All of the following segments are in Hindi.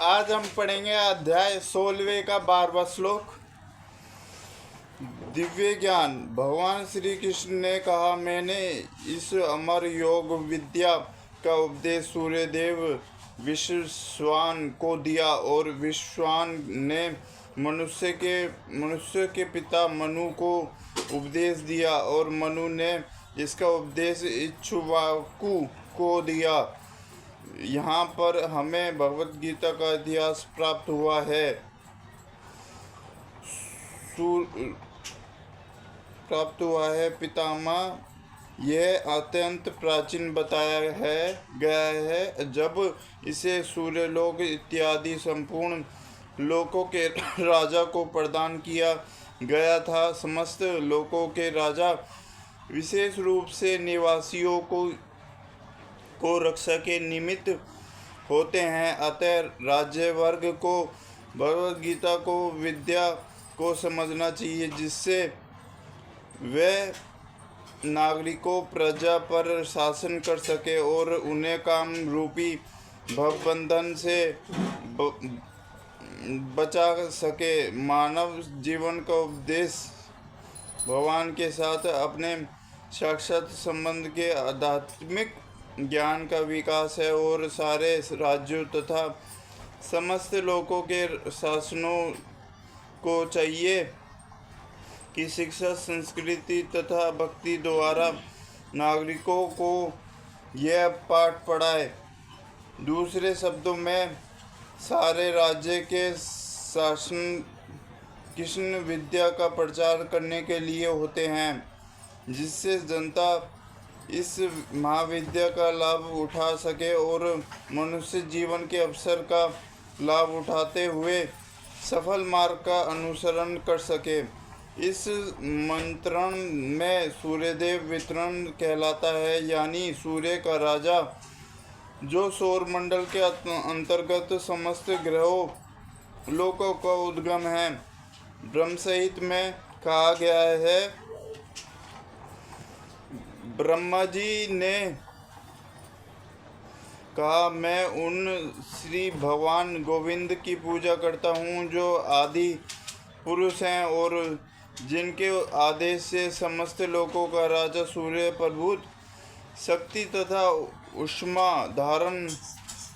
आज हम पढ़ेंगे अध्याय 16वें का 12वां श्लोक। दिव्य ज्ञान। भगवान श्री कृष्ण ने कहा, मैंने इस अमर योग विद्या का उपदेश सूर्यदेव विश्वान को दिया और विश्वान ने मनुष्य के पिता मनु को उपदेश दिया और मनु ने इसका उपदेश इक्ष्वाकु को दिया। यहाँ पर हमें भगवत गीता का इतिहास प्राप्त हुआ है। पितामह यह अत्यंत प्राचीन बताया गया है। जब इसे सूर्यलोक इत्यादि संपूर्ण लोकों के राजा को प्रदान किया गया था। समस्त लोकों के राजा विशेष रूप से निवासियों को रक्षा के निमित्त होते हैं। अतः राज्य वर्ग को भगवद गीता को विद्या को समझना चाहिए, जिससे वे नागरिकों प्रजा पर शासन कर सके और उन्हें काम रूपी भवबंधन से बचा सके। मानव जीवन का उपदेश भगवान के साथ अपने साक्षात संबंध के आध्यात्मिक ज्ञान का विकास है और सारे राज्यों तथा समस्त लोगों के शासनों को चाहिए कि शिक्षा, संस्कृति तथा भक्ति द्वारा नागरिकों को यह पाठ पढ़ाए। दूसरे शब्दों में, सारे राज्य के शासन कृष्ण विद्या का प्रचार करने के लिए होते हैं, जिससे जनता इस महाविद्या का लाभ उठा सके और मनुष्य जीवन के अवसर का लाभ उठाते हुए सफल मार्ग का अनुसरण कर सके। इस मंत्रण में सूर्यदेव वितरण कहलाता है, यानी सूर्य का राजा, जो सौर मंडल के अंतर्गत समस्त ग्रहों लोकों का उद्गम है। ब्रह्म संहिता में कहा गया है, ब्रह्मा जी ने कहा, मैं उन श्री भगवान गोविंद की पूजा करता हूँ जो आदि पुरुष हैं और जिनके आदेश से समस्त लोकों का राजा सूर्य प्रभुत शक्ति तथा ऊष्मा धारण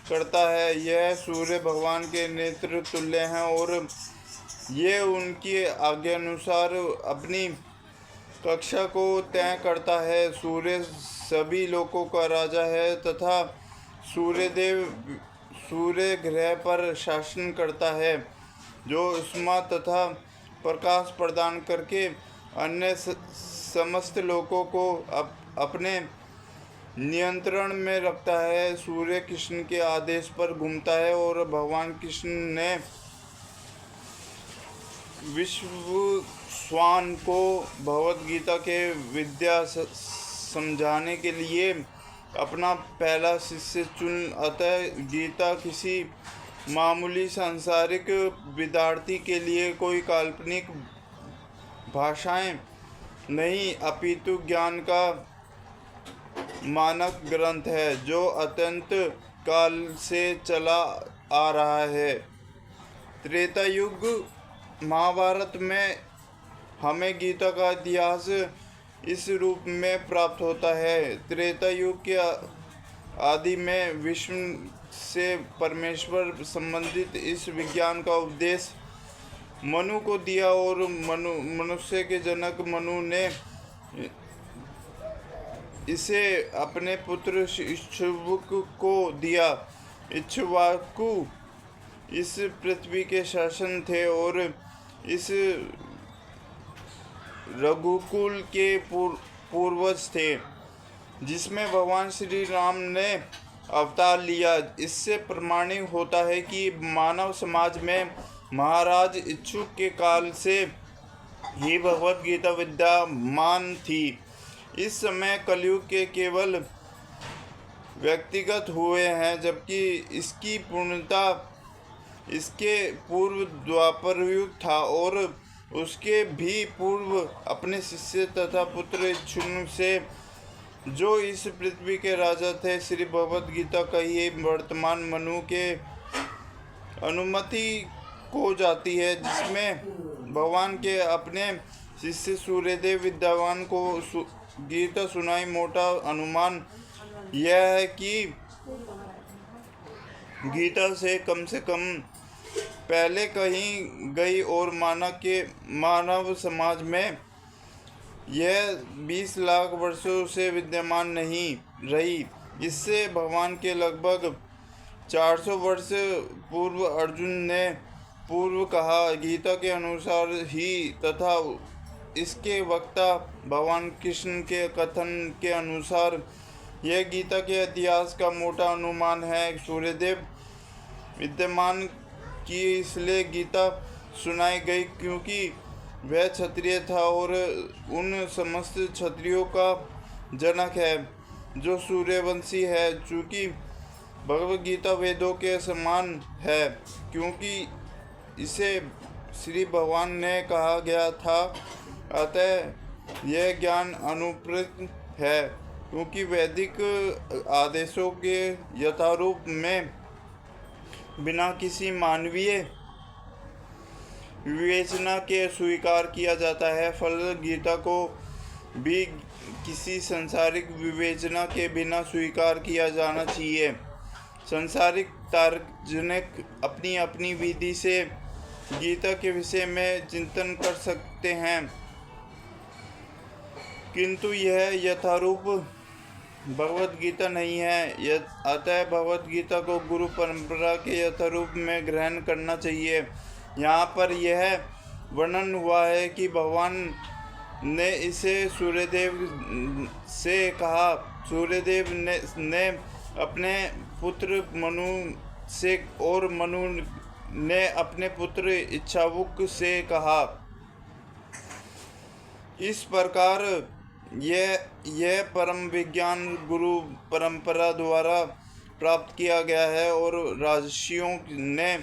करता है। यह सूर्य भगवान के नेत्र तुल्य हैं और ये उनकी आज्ञानुसार अपनी कक्षा को तय करता है। सूर्य सभी लोकों का राजा है तथा सूर्यदेव सूर्य ग्रह पर शासन करता है, जो ऊष्मा तथा प्रकाश प्रदान करके अन्य समस्त लोकों को अपने नियंत्रण में रखता है। सूर्य कृष्ण के आदेश पर घूमता है और भगवान कृष्ण ने विश्वान को भगवद गीता के विद्या समझाने के लिए अपना पहला शिष्य चुन। अतः गीता किसी मामूली सांसारिक विद्यार्थी के लिए कोई काल्पनिक भाषाएं नहीं, अपितु ज्ञान का मानक ग्रंथ है, जो अत्यंत काल से चला आ रहा है। त्रेता युग महाभारत में हमें गीता का इतिहास इस रूप में प्राप्त होता है। त्रेता युग के आदि में विष्णु से परमेश्वर संबंधित इस विज्ञान का उपदेश मनु को दिया और मनुष्य के जनक मनु ने इसे अपने पुत्र इक्ष्वाकु को दिया। इक्ष्वाकु इस पृथ्वी के शासन थे और इस रघुकुल के पूर्वज थे, जिसमें भगवान श्री राम ने अवतार लिया। इससे प्रमाणित होता है कि मानव समाज में महाराज इक्ष्वाकु के काल से ही भगवद गीता विद्यमान थी। इस समय कलयुग के केवल व्यक्तिगत हुए हैं, जबकि इसकी पूर्णता इसके पूर्व द्वापर युग था और उसके भी पूर्व अपने शिष्य तथा पुत्र इक्ष्वाकु से, जो इस पृथ्वी के राजा थे, श्री भगवद गीता का ही वर्तमान मनु के अनुमति खो जाती है, जिसमें भगवान के अपने शिष्य सूर्यदेव विद्वान को गीता सुनाई। मोटा अनुमान यह है कि गीता से कम पहले कही गई और मानव समाज में यह 20 लाख वर्षों से विद्यमान नहीं रही। इससे भगवान के लगभग 400 वर्ष पूर्व अर्जुन ने पूर्व कहा गीता के अनुसार ही तथा इसके वक्ता भगवान कृष्ण के कथन के अनुसार यह गीता के इतिहास का मोटा अनुमान है। सूर्यदेव विद्यमान की इसलिए गीता सुनाई गई क्योंकि वह क्षत्रिय था और उन समस्त क्षत्रियों का जनक है जो सूर्यवंशी है। चूँकि भगवद गीता वेदों के समान है क्योंकि इसे श्री भगवान ने कहा गया था, अतः यह ज्ञान अनुप्रत है क्योंकि वैदिक आदेशों के यथारूप में बिना किसी मानवीय विवेचना के स्वीकार किया जाता है। फल गीता को भी किसी सांसारिक विवेचना के बिना स्वीकार किया जाना चाहिए। सांसारिक तार्किक अपनी अपनी विधि से गीता के विषय में चिंतन कर सकते हैं, किंतु यह यथारूप भगवद गीता नहीं है। अतः भगवद गीता को गुरु परंपरा के यथारूप में ग्रहण करना चाहिए। यहाँ पर यह वर्णन हुआ है कि भगवान ने इसे सूर्यदेव से कहा। सूर्यदेव ने अपने पुत्र मनु से और मनु ने अपने पुत्र इच्छावुक से कहा। इस प्रकार यह परम विज्ञान गुरु परंपरा द्वारा प्राप्त किया गया है और राजर्षियों ने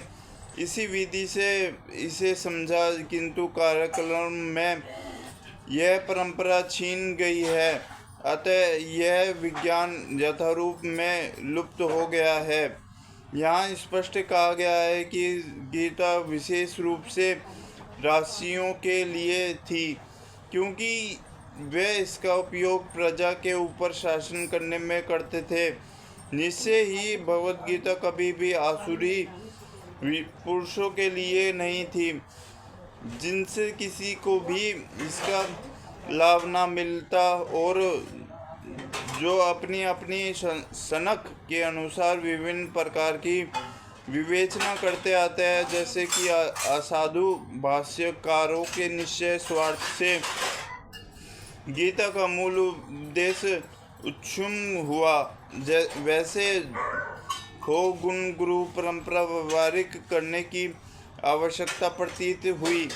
इसी विधि से इसे समझा, किंतु कार्यक्रम में यह परंपरा छीन गई है। अतः यह विज्ञान यथारूप में लुप्त हो गया है। यहाँ स्पष्ट कहा गया है कि गीता विशेष रूप से राजर्षियों के लिए थी क्योंकि वे इसका उपयोग प्रजा के ऊपर शासन करने में करते थे। निश्चय ही भगवद गीता कभी भी आसुरी पुरुषों के लिए नहीं थी, जिनसे किसी को भी इसका लाभ ना मिलता और जो अपनी अपनी सनक के अनुसार विभिन्न प्रकार की विवेचना करते आते हैं, जैसे कि असाधु भाष्यकारों के निश्चय स्वार्थ से गीता का मूल उद्देश्य उच्छृंग हुआ, वैसे हो गुण गुरु परंपरा व्यवहारिक करने की आवश्यकता प्रतीत हुई।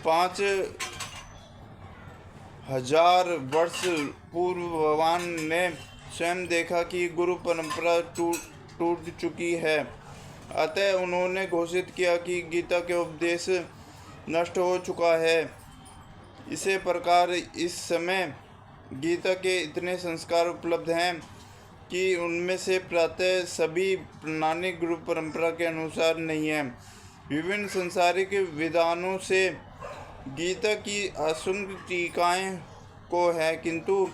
5000 वर्ष पूर्व भगवान ने स्वयं देखा कि गुरु परंपरा टूट चुकी है, अतः उन्होंने घोषित किया कि गीता के उपदेश नष्ट हो चुका है। इसी प्रकार इस समय गीता के इतने संस्कार उपलब्ध हैं कि उनमें से प्रातः सभी प्रणाली गुरु परंपरा के अनुसार नहीं है। विभिन्न सांसारिक विधानों से गीता की असंख्य टीकाएं को है, किंतु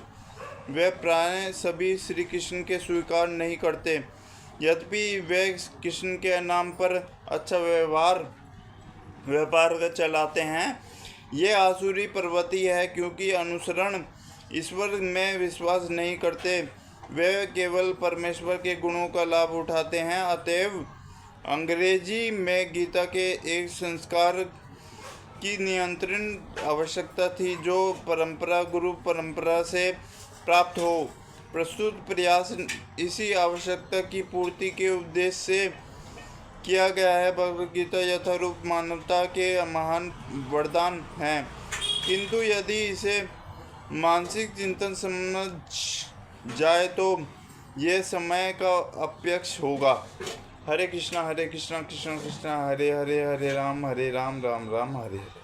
वे प्राय सभी श्री कृष्ण के स्वीकार नहीं करते। यद्यपि वे कृष्ण के नाम पर अच्छा व्यापार चलाते हैं, ये आसुरी प्रवृत्ति है क्योंकि अनुसरण ईश्वर में विश्वास नहीं करते, वे केवल परमेश्वर के गुणों का लाभ उठाते हैं। अतएव अंग्रेजी में गीता के एक संस्कार की नियंत्रण आवश्यकता थी जो परंपरा गुरु परंपरा से प्राप्त हो। प्रस्तुत प्रयास इसी आवश्यकता की पूर्ति के उद्देश्य से किया गया है। भगवद गीता यथारूप मानवता के महान वरदान है, किंतु यदि इसे मानसिक चिंतन समझ जाए तो यह समय का अपेक्ष होगा। हरे कृष्णा कृष्ण कृष्ण हरे हरे, हरे राम राम राम हरे हरे।